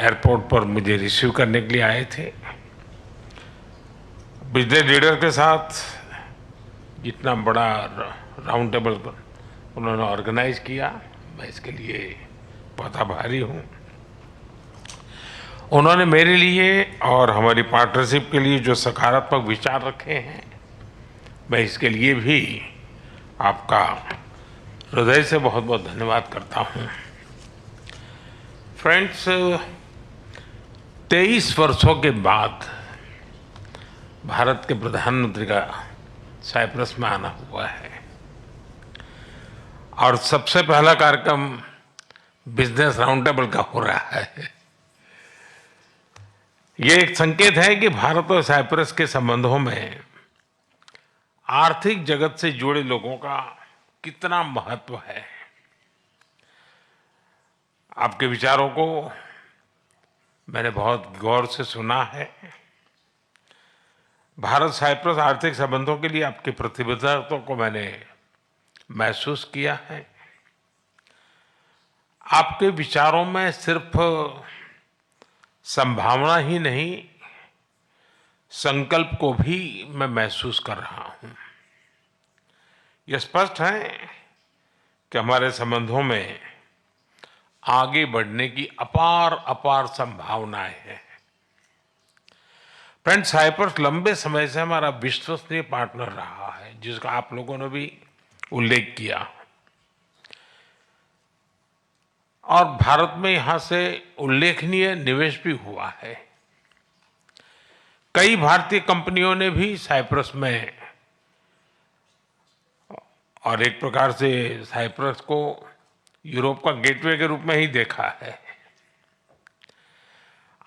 Airport पर मुझे receive करने के लिए आए थे। बिजनेस लीडर के साथ इतना बड़ा राउंड टेबल उन्होंने ऑर्गेनाइज किया, मैं इसके लिए बहुत आभारी हूँ। उन्होंने मेरे लिए और हमारी पार्टनरशिप के लिए जो सकारात्मक विचार रखे हैं, मैं इसके लिए भी आपका हृदय से बहुत बहुत धन्यवाद करता हूँ। फ्रेंड्स, 23 वर्षों के बाद भारत के प्रधानमंत्री का साइप्रस में आना हुआ है और सबसे पहला कार्यक्रम बिजनेस राउंड टेबल का हो रहा है। ये एक संकेत है कि भारत और साइप्रस के संबंधों में आर्थिक जगत से जुड़े लोगों का कितना महत्व है। आपके विचारों को मैंने बहुत गौर से सुना है। भारत साइप्रस आर्थिक संबंधों के लिए आपकी प्रतिबद्धता को मैंने महसूस किया है। आपके विचारों में सिर्फ संभावना ही नहीं, संकल्प को भी मैं महसूस कर रहा हूं। यह स्पष्ट है कि हमारे संबंधों में आगे बढ़ने की अपार अपार संभावनाएं हैं। फ्रेंड, साइप्रस लंबे समय से हमारा विश्वसनीय पार्टनर रहा है, जिसका आप लोगों ने भी उल्लेख किया, और भारत में यहां से उल्लेखनीय निवेश भी हुआ है। कई भारतीय कंपनियों ने भी साइप्रस में, और एक प्रकार से साइप्रस को यूरोप का गेटवे के रूप में ही देखा है।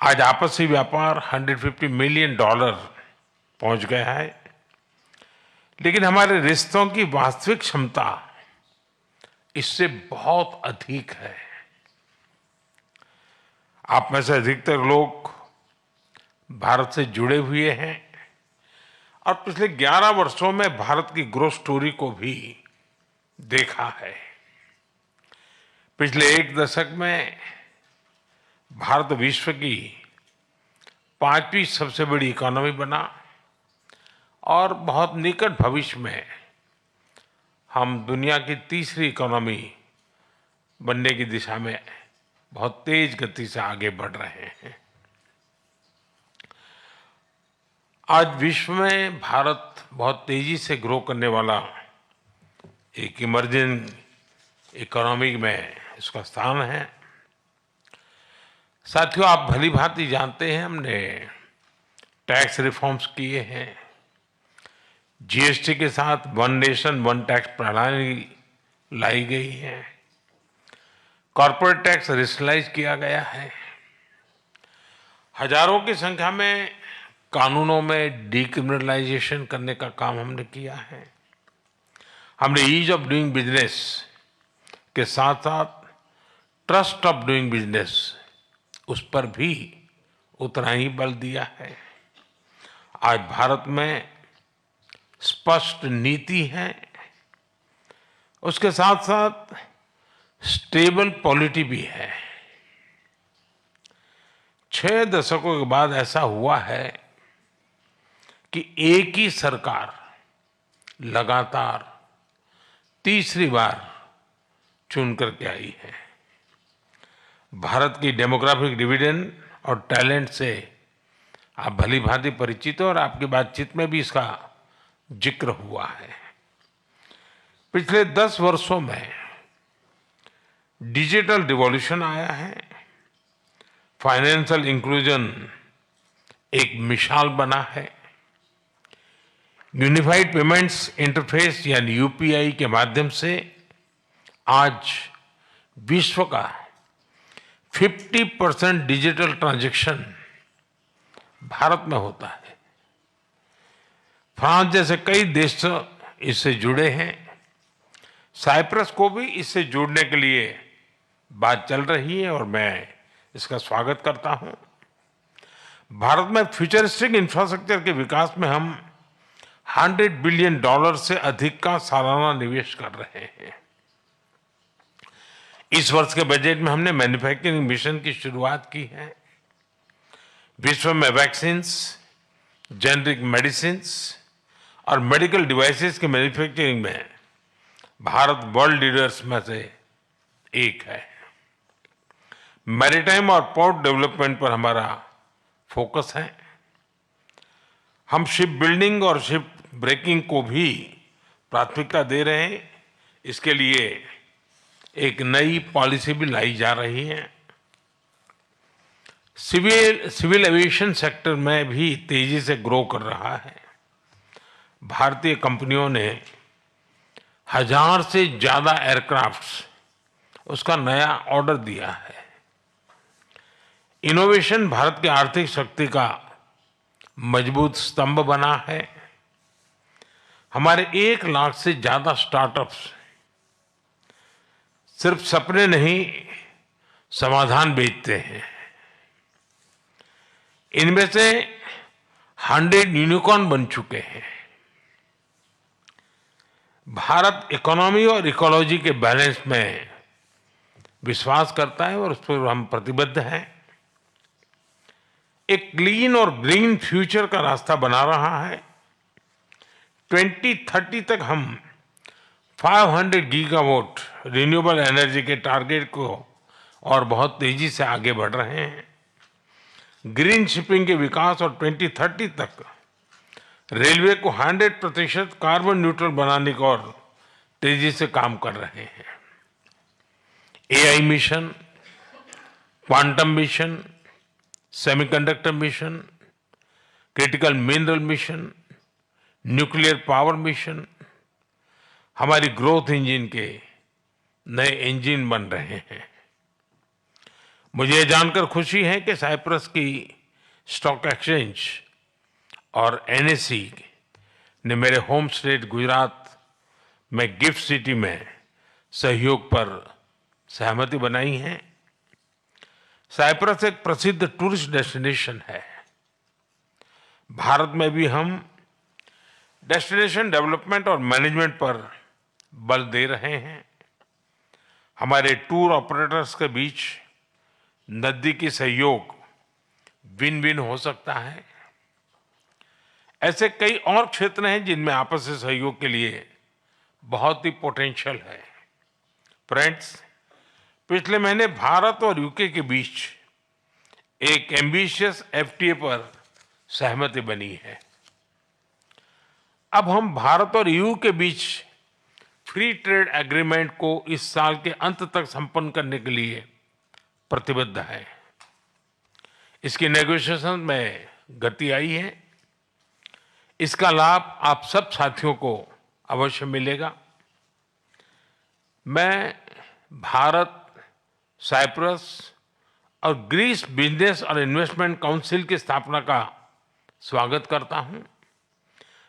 आज आपसी व्यापार $150 मिलियन पहुंच गया है, लेकिन हमारे रिश्तों की वास्तविक क्षमता इससे बहुत अधिक है। आप में से अधिकतर लोग भारत से जुड़े हुए हैं और पिछले 11 वर्षों में भारत की ग्रोथ स्टोरी को भी देखा है। पिछले एक दशक में भारत विश्व की 5वीं सबसे बड़ी इकोनॉमी बना और बहुत निकट भविष्य में हम दुनिया की तीसरी इकोनॉमी बनने की दिशा में बहुत तेज गति से आगे बढ़ रहे हैं। आज विश्व में भारत बहुत तेजी से ग्रो करने वाला एक इमर्जिंग इकोनॉमी में इसका स्थान है। साथियों, आप भली भांति जानते हैं, हमने टैक्स रिफॉर्म्स किए हैं। जीएसटी के साथ वन नेशन वन टैक्स प्रणाली लाई गई है। कॉर्पोरेट टैक्स रेशनलाइज किया गया है। हजारों की संख्या में कानूनों में डीक्रिमिनलाइजेशन करने का काम हमने किया है। हमने ईज ऑफ डूइंग बिजनेस के साथ साथ ट्रस्ट ऑफ डूइंग बिजनेस, उस पर भी उतना ही बल दिया है। आज भारत में स्पष्ट नीति है, उसके साथ साथ स्टेबल पॉलिटी भी है। 6 दशकों के बाद ऐसा हुआ है कि एक ही सरकार लगातार तीसरी बार चुन करके आई है। भारत की डेमोग्राफिक डिविडेंड और टैलेंट से आप भली भांति परिचित हो और आपकी बातचीत में भी इसका जिक्र हुआ है। पिछले 10 वर्षों में डिजिटल रिवॉल्यूशन आया है। फाइनेंशियल इंक्लूजन एक मिसाल बना है। यूनिफाइड पेमेंट्स इंटरफेस यानी यूपीआई के माध्यम से आज विश्व का 50% डिजिटल ट्रांजैक्शन भारत में होता है। फ्रांस जैसे कई देश इससे जुड़े हैं। साइप्रस को भी इससे जुड़ने के लिए बात चल रही है और मैं इसका स्वागत करता हूं। भारत में फ्यूचरिस्टिक इंफ्रास्ट्रक्चर के विकास में हम $100 बिलियन से अधिक का सालाना निवेश कर रहे हैं। इस वर्ष के बजट में हमने मैन्युफैक्चरिंग मिशन की शुरुआत की है। विश्व में वैक्सीन्स, जेनरिक मेडिसिन्स और मेडिकल डिवाइसेस की मैन्युफैक्चरिंग में भारत वर्ल्ड लीडर्स में से एक है। मैरीटाइम और पोर्ट डेवलपमेंट पर हमारा फोकस है। हम शिप बिल्डिंग और शिप ब्रेकिंग को भी प्राथमिकता दे रहे हैं। इसके लिए एक नई पॉलिसी भी लाई जा रही है। सिविल एविएशन सेक्टर में भी तेजी से ग्रो कर रहा है। भारतीय कंपनियों ने 1000 से ज्यादा एयरक्राफ्ट्स उसका नया ऑर्डर दिया है। इनोवेशन भारत की आर्थिक शक्ति का मजबूत स्तंभ बना है। हमारे 1 लाख से ज्यादा स्टार्टअप्स सिर्फ सपने नहीं, समाधान बेचते हैं। इनमें से 100 यूनिकॉर्न बन चुके हैं। भारत इकोनॉमी और इकोलॉजी के बैलेंस में विश्वास करता है और उस पर हम प्रतिबद्ध हैं। एक क्लीन और ग्रीन फ्यूचर का रास्ता बना रहा है। 2030 तक हम 500 गीगावाट रिन्यूएबल एनर्जी के टारगेट को और बहुत तेजी से आगे बढ़ रहे हैं। ग्रीन शिपिंग के विकास और 2030 तक रेलवे को 100% कार्बन न्यूट्रल बनाने को और तेजी से काम कर रहे हैं। AI mission, quantum mission, semiconductor mission, critical mineral mission, nuclear power mission हमारी ग्रोथ इंजन के नए इंजन बन रहे हैं। मुझे ये जानकर खुशी है कि साइप्रस की स्टॉक एक्सचेंज और एनएसई ने मेरे होम स्टेट गुजरात में गिफ्ट सिटी में सहयोग पर सहमति बनाई है। साइप्रस एक प्रसिद्ध टूरिस्ट डेस्टिनेशन है। भारत में भी हम डेस्टिनेशन डेवलपमेंट और मैनेजमेंट पर बल दे रहे हैं। हमारे टूर ऑपरेटर्स के बीच नजदीकी सहयोग विन विन हो सकता है। ऐसे कई और क्षेत्र हैं जिनमें आपसी सहयोग के लिए बहुत ही पोटेंशियल है। फ्रेंड्स, पिछले महीने भारत और यूके के बीच एक एम्बिशियस एफटीए पर सहमति बनी है। अब हम भारत और यूके के बीच फ्री ट्रेड एग्रीमेंट को इस साल के अंत तक संपन्न करने के लिए प्रतिबद्ध है। इसकी नेगोशिएशन में गति आई है। इसका लाभ आप सब साथियों को अवश्य मिलेगा। मैं भारत, साइप्रस और ग्रीस बिजनेस और इन्वेस्टमेंट काउंसिल की स्थापना का स्वागत करता हूं।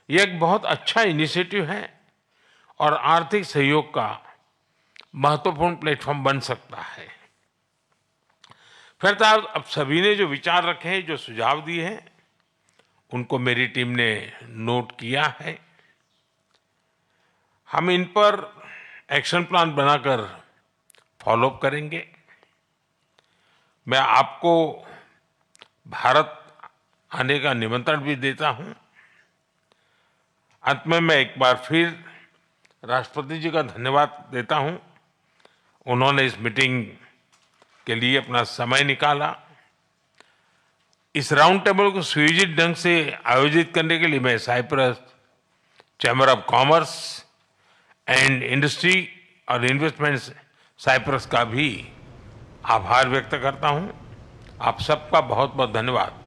यह एक बहुत अच्छा इनिशिएटिव है और आर्थिक सहयोग का महत्वपूर्ण प्लेटफॉर्म बन सकता है। फिर तो अब सभी ने जो विचार रखे हैं, जो सुझाव दिए हैं, उनको मेरी टीम ने नोट किया है। हम इन पर एक्शन प्लान बनाकर फॉलोअप करेंगे। मैं आपको भारत आने का निमंत्रण भी देता हूं। अंत में मैं एक बार फिर राष्ट्रपति जी का धन्यवाद देता हूं। उन्होंने इस मीटिंग के लिए अपना समय निकाला। इस राउंड टेबल को सुयोजित ढंग से आयोजित करने के लिए मैं Cyprus chamber of commerce and industry और इन्वेस्टमेंट साइप्रस का भी आभार व्यक्त करता हूं। आप सबका बहुत बहुत धन्यवाद।